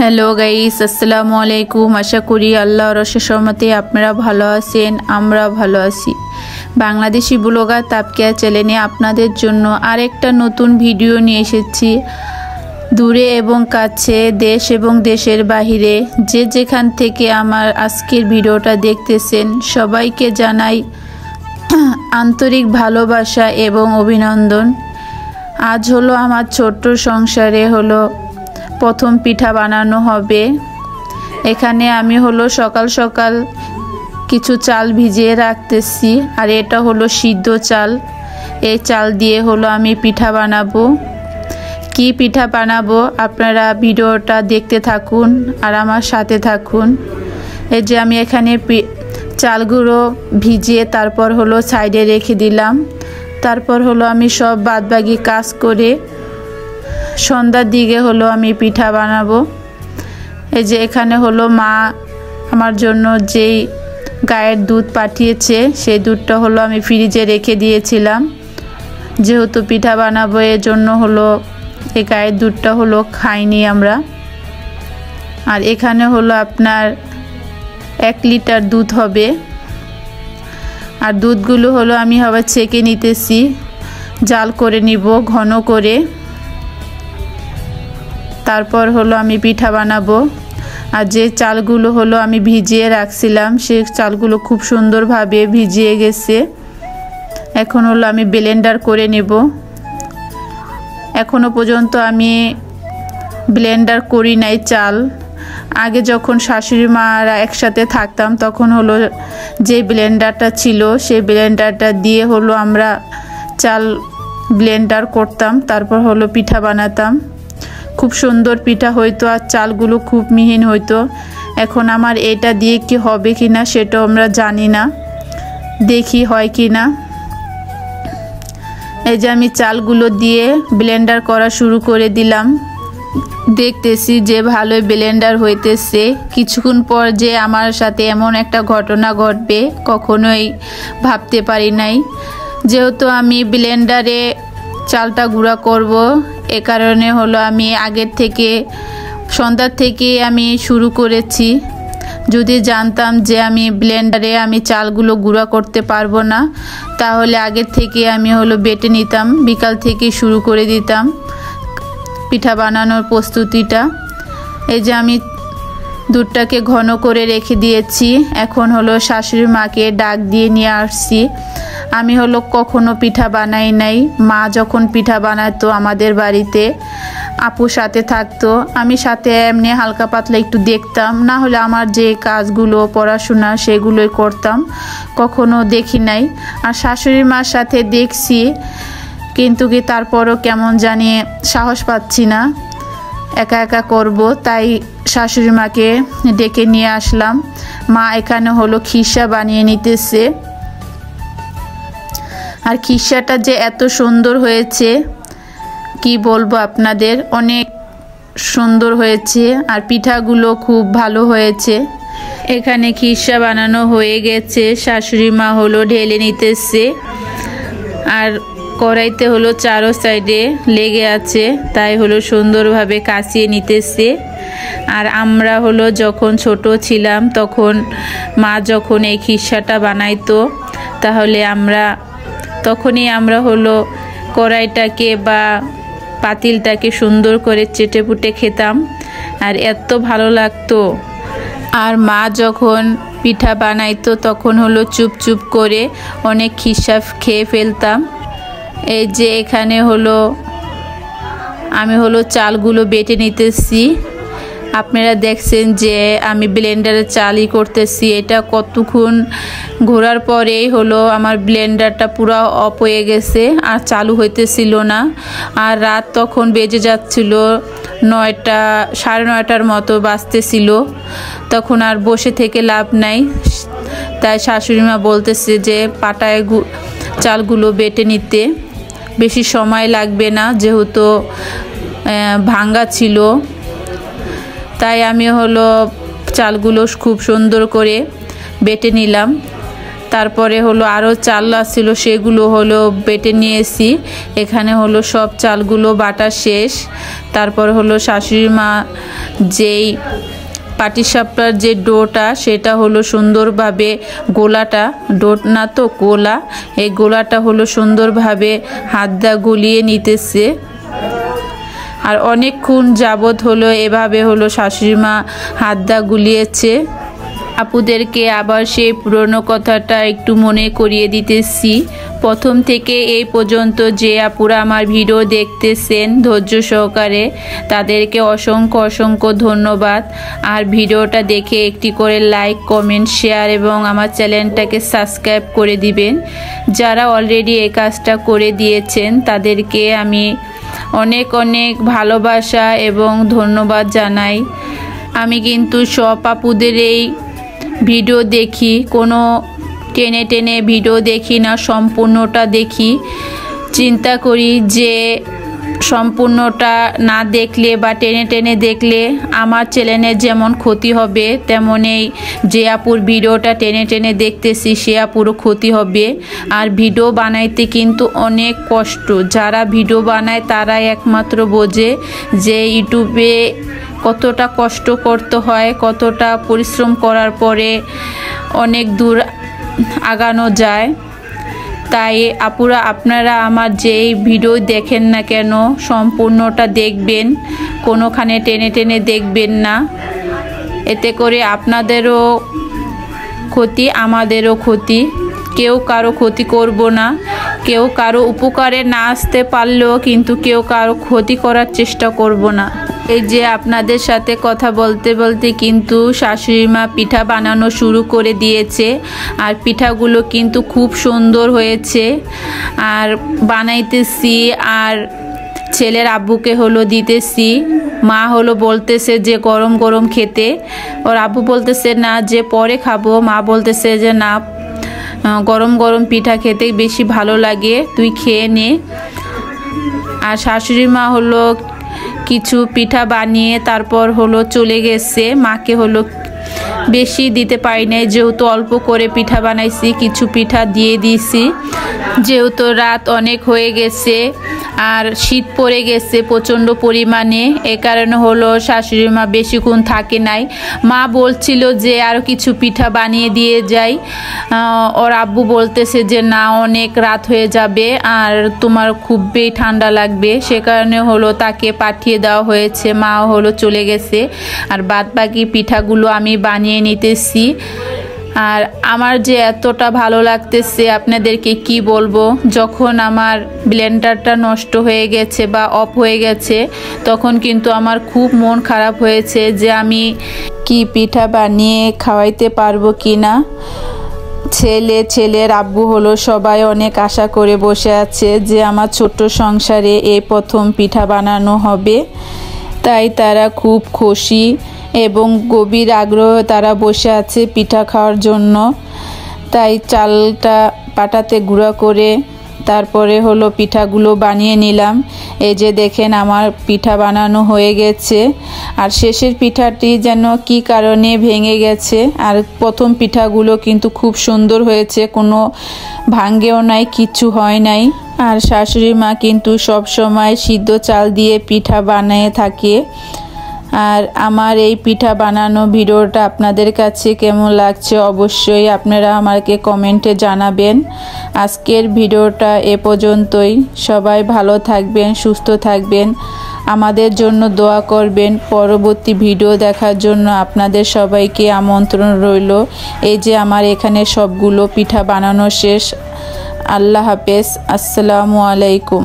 Hello guys, আসসালামু আলাইকুম। আশা করি আল্লাহর অশেষ রহমতে আপনারা ভালো আছেন, আমরা ভালো আছি। বাংলাদেশি ব্লগার তাপকিয়া চ্যানেলে আপনাদের জন্য আরেকটা নতুন ভিডিও নিয়ে এসেছি। দূরে এবং কাছে, দেশ এবং দেশের বাহিরে যে যেখান থেকে আমার আজকের ভিডিওটা দেখতেছেন সবাইকে জানাই আন্তরিক ভালোবাসা এবং অভিনন্দন। আজ হলো আমার ছোট্ট সংসারে হলো প্রথম পিঠা বানানো হবে। এখানে আমি হলো সকাল সকাল কিছু চাল ভিজিয়ে রাখতেছি, আর এটা হলো সিদ্ধ চাল। এই চাল দিয়ে হলো আমি পিঠা বানাবো। কি পিঠা বানাবো আপনারা ভিডিওটা দেখতে থাকুন আর আমার সাথে থাকুন। এই যে আমি এখানে চালগুলো ভিজিয়ে তারপর হলো সাইডে রেখে দিলাম। তারপর হলো আমি সব বাদবাকি কাজ করে সন্ধ্যার দিকে হলো আমি পিঠা বানাবো। এই যে এখানে হলো মা আমার জন্য যেই গায়ের দুধ পাঠিয়েছে সেই দুধটা হলো আমি ফ্রিজে রেখে দিয়েছিলাম, যেহেতু পিঠা বানাবো এর জন্য হলো এই গায়ের দুধটা হলো খাইনি আমরা। আর এখানে হলো আপনার 1 লিটার দুধ হবে। আর দুধগুলো হলো আমি আবার ছেঁকে নিতেছি, জাল করে নিব ঘন করে। তারপর হলো আমি পিঠা বানাবো। আর যে চালগুলো হলো আমি ভিজিয়ে রাখছিলাম সেই চালগুলো খুব সুন্দরভাবে ভিজিয়ে গেছে। এখন হলো আমি ব্লেন্ডার করে নেব। এখনো পর্যন্ত আমি ব্লেন্ডার করি নাই চাল। আগে যখন শাশুড়ি মারা একসাথে থাকতাম তখন হলো যে ব্লেন্ডারটা ছিল সেই ব্লেন্ডারটা দিয়ে হলো আমরা চাল ব্লেন্ডার করতাম, তারপর হলো পিঠা বানাতাম। খুব সুন্দর পিঠা হইতো আর চালগুলো খুব মিহিন হইতো। এখন আমার এটা দিয়ে কি হবে কিনা সেটাও আমরা জানি না, দেখি হয় কিনা। এই যে আমি চালগুলো দিয়ে ব্লেন্ডার করা শুরু করে দিলাম। দেখতেছি যে ভালোই ব্লেন্ডার হইতেছে। কিছুক্ষণ পর যে আমার সাথে এমন একটা ঘটনা ঘটবে কখনোই ভাবতে পারি নাই। যেহেতু আমি ব্লেন্ডারে চালটা গুঁড়া করব, এ কারণে হলো আমি আগের থেকে সন্ধ্যার থেকে আমি শুরু করেছি। যদি জানতাম যে আমি ব্লেন্ডারে আমি চালগুলো গুঁড়া করতে পারবো না, তাহলে আগের থেকে আমি হলো বেটে নিতাম, বিকাল থেকে শুরু করে দিতাম পিঠা বানানোর প্রস্তুতিটা। এই যে আমি দুধটাকে ঘন করে রেখে দিয়েছি। এখন হলো শাশুড়ি মাকে ডাক দিয়ে নিয়ে আসছি। আমি হলো কখনো পিঠা বানাই নাই। মা যখন পিঠা বানাতো আমাদের বাড়িতে আপু সাথে থাকতো, আমি সাথে এমনি হালকা পাতলা একটু দেখতাম, না হলে আমার যে কাজগুলো পড়াশোনা সেগুলোই করতাম, কখনো দেখি নাই। আর শাশুড়ি মার সাথে দেখছি, কিন্তু কি তারপরও কেমন জানি সাহস পাচ্ছি না একা একা করব, তাই শাশুড়ি মাকে ডেকে নিয়ে আসলাম। মা এখানে হলো খিসা বানিয়ে নিতেছে। আর খিসাটা যে এত সুন্দর হয়েছে কি বলবো আপনাদের, অনেক সুন্দর হয়েছে। আর পিঠাগুলো খুব ভালো হয়েছে। এখানে খিসা বানানো হয়ে গেছে, শাশুড়ি মা হলো ঢেলে নিতেছে। আর কড়াইতে হলো চারো সাইডে লেগে আছে, তাই হলো সুন্দরভাবে কাচিয়ে নিতেছে। আর আমরা হলো যখন ছোট ছিলাম তখন মা যখন এই খিসাটা বানাইতো, তাহলে তখনই আমরা হলো কড়াইটাকে বা পাতিলটাকে সুন্দর করে চেটেপুটে খেতাম, আর এত ভালো লাগতো। আর মা যখন পিঠা বানাইতো তখন হলো চুপ চুপ করে অনেক খিসা খেয়ে ফেলতাম। এই যে এখানে হলো আমি হলো চালগুলো বেটে নিতেছি। আপনারা দেখছেন যে আমি ব্লেন্ডারে চালই করতেছি। এটা কতক্ষণ ঘোরার পরেই হলো আমার ব্লেন্ডারটা পুরো অফ হয়ে গেছে, আর চালু হইতেছিল না। আর রাত তখন বেজে যাচ্ছিল 9টা, 9:30টার মতো বাজতেছিল। তখন আর বসে থেকে লাভ নাই, তাই শাশুড়ি মা বলতেছে যে পাটায় চালগুলো বেটে নিতে, বেশি সময় লাগবে না, যেহেতু ভাঙ্গা ছিল। তাই আমি হলো চালগুলো খুব সুন্দর করে বেটে নিলাম। তারপরে হলো আরও চাল ছিল, সেগুলো হলো বেটে নিয়েছি। এখানে হলো সব চালগুলো বাটা শেষ। তারপর হলো শাশুড়ি মা যেই পাটিসাপটার যে ডোটা, সেটা হলো সুন্দরভাবে গোলাটা, ডো না তো গোলা, এই গোলাটা হলো সুন্দরভাবে হাত দা গলিয়ে নিতেছে। আর অনেকক্ষণ যাবৎ হলো এভাবে হলো শাশুড়ি মা হাত দা গুলিয়েছে। আপুদেরকে আবার সেই পুরনো কথাটা একটু মনে করিয়ে দিতেছি। প্রথম থেকে এই পর্যন্ত যে আপুরা আমার ভিডিও দেখতেছেন ধৈর্য সহকারে, তাদেরকে অসংখ্য অসংখ্য ধন্যবাদ। আর ভিডিওটা দেখে একটি করে লাইক, কমেন্ট, শেয়ার এবং আমার চ্যানেলটাকে সাবস্ক্রাইব করে দিবেন। যারা অলরেডি এই কাজটা করে দিয়েছেন তাদেরকে আমি অনেক অনেক ভালোবাসা এবং ধন্যবাদ জানাই। আমি কিন্তু সব আপুদের এই ভিডিও দেখি, কোনো টেনে টেনে ভিডিও দেখি না, সম্পূর্ণটা দেখি। চিন্তা করি যে সম্পূর্ণটা না দেখলে বা টেনে টেনে দেখলে আমার চ্যানেলের যেমন ক্ষতি হবে, তেমনই যে আপুর ভিডিওটা টেনে টেনে দেখতেছি সে আপুরও ক্ষতি হবে। আর ভিডিও বানাইতে কিন্তু অনেক কষ্ট, যারা ভিডিও বানায় তারাই একমাত্র বোঝে যে ইউটিউবে কতটা কষ্ট করতে হয়, কতটা পরিশ্রম করার পরে অনেক দূর আগানো যায়। তাই আপুরা আপনারা আমার যেই ভিডিও দেখেন না কেন সম্পূর্ণটা দেখবেন, কোনোখানে টেনে টেনে দেখবেন না। এতে করে আপনাদেরও ক্ষতি, আমাদেরও ক্ষতি। কেউ কারো ক্ষতি করব না, কেউ কারো উপকারে না আসতে পারলেও কিন্তু কেউ কারো ক্ষতি করার চেষ্টা করব না। এই যে আপনাদের সাথে কথা বলতে বলতে কিন্তু শাশুড়ি মা পিঠা বানানো শুরু করে দিয়েছে। আর পিঠাগুলো কিন্তু খুব সুন্দর হয়েছে। আর বানাইতেছি আর ছেলের আব্বুকে হলো দিতেছি। মা হলো বলতেছে যে গরম গরম খেতে, ওর আব্বু বলতেছে না যে পরে খাবো, মা বলতেছে যে না, গরম গরম পিঠা খেতে বেশি ভালো লাগে, তুই খেয়ে নে। আর শাশুড়ি মা হলো কিছু পিঠা বানিয়ে তারপর হলো চলে গেছে। মাকে হলো বেশি দিতে পারি নাই, যেহেতু অল্প করে পিঠা বানাইছি, কিছু পিঠা দিয়ে দিয়েছি। যেহেতু রাত অনেক হয়ে গেছে আর শীত পড়ে গেছে প্রচণ্ড পরিমাণে, এ কারণে হলো শাশুড়ি মা বেশিক্ষণ থাকে নাই। মা বলছিল যে আরও কিছু পিঠা বানিয়ে দিয়ে যাই, ওর আব্বু বলতেছে যে না, অনেক রাত হয়ে যাবে আর তোমার খুবই ঠান্ডা লাগবে, সে কারণে হলো তাকে পাঠিয়ে দেওয়া হয়েছে। মা হলো চলে গেছে আর বাদ বাকি পিঠাগুলো আমি বানিয়ে নিতেছি। আর আমার যে এতটা ভালো লাগতেছে আপনাদেরকে কি বলবো, যখন আমার ব্লেন্ডারটা নষ্ট হয়ে গেছে বা অফ হয়ে গেছে তখন কিন্তু আমার খুব মন খারাপ হয়েছে যে আমি কি পিঠা বানিয়ে খাওয়াইতে পারবো কি না। ছেলের আব্বু হলো সবাই অনেক আশা করে বসে আছে যে আমার ছোট্ট সংসারে এই প্রথম পিঠা বানানো হবে। তাই তারা খুব খুশি এবং গভীর আগ্রহ তারা বসে আছে পিঠা খাওয়ার জন্য। তাই চালটা পাটাতে গুঁড়া করে তারপরে হলো পিঠাগুলো বানিয়ে নিলাম। এই যে দেখেন আমার পিঠা বানানো হয়ে গেছে। আর শেষের পিঠাটি যেন কি কারণে ভেঙে গেছে। আর প্রথম পিঠাগুলো কিন্তু খুব সুন্দর হয়েছে, কোনো ভাঙ্গেও নাই, কিচ্ছু হয় নাই। আর শাশুড়ি মা কিন্তু সব সময় সিদ্ধ চাল দিয়ে পিঠা বানিয়ে থাকে। আর আমার এই পিঠা বানানো ভিডিওটা আপনাদের কাছে কেমন লাগছে অবশ্যই আপনারা আমাকে কমেন্টে জানাবেন। আজকের ভিডিওটা এ পর্যন্তই। সবাই ভালো থাকবেন, সুস্থ থাকবেন, আমাদের জন্য দোয়া করবেন। পরবর্তী ভিডিও দেখার জন্য আপনাদের সবাইকে আমন্ত্রণ রইল। এই যে আমার এখানে সবগুলো পিঠা বানানো শেষ। আল্লাহ হাফেজ, আসসালামু আলাইকুম।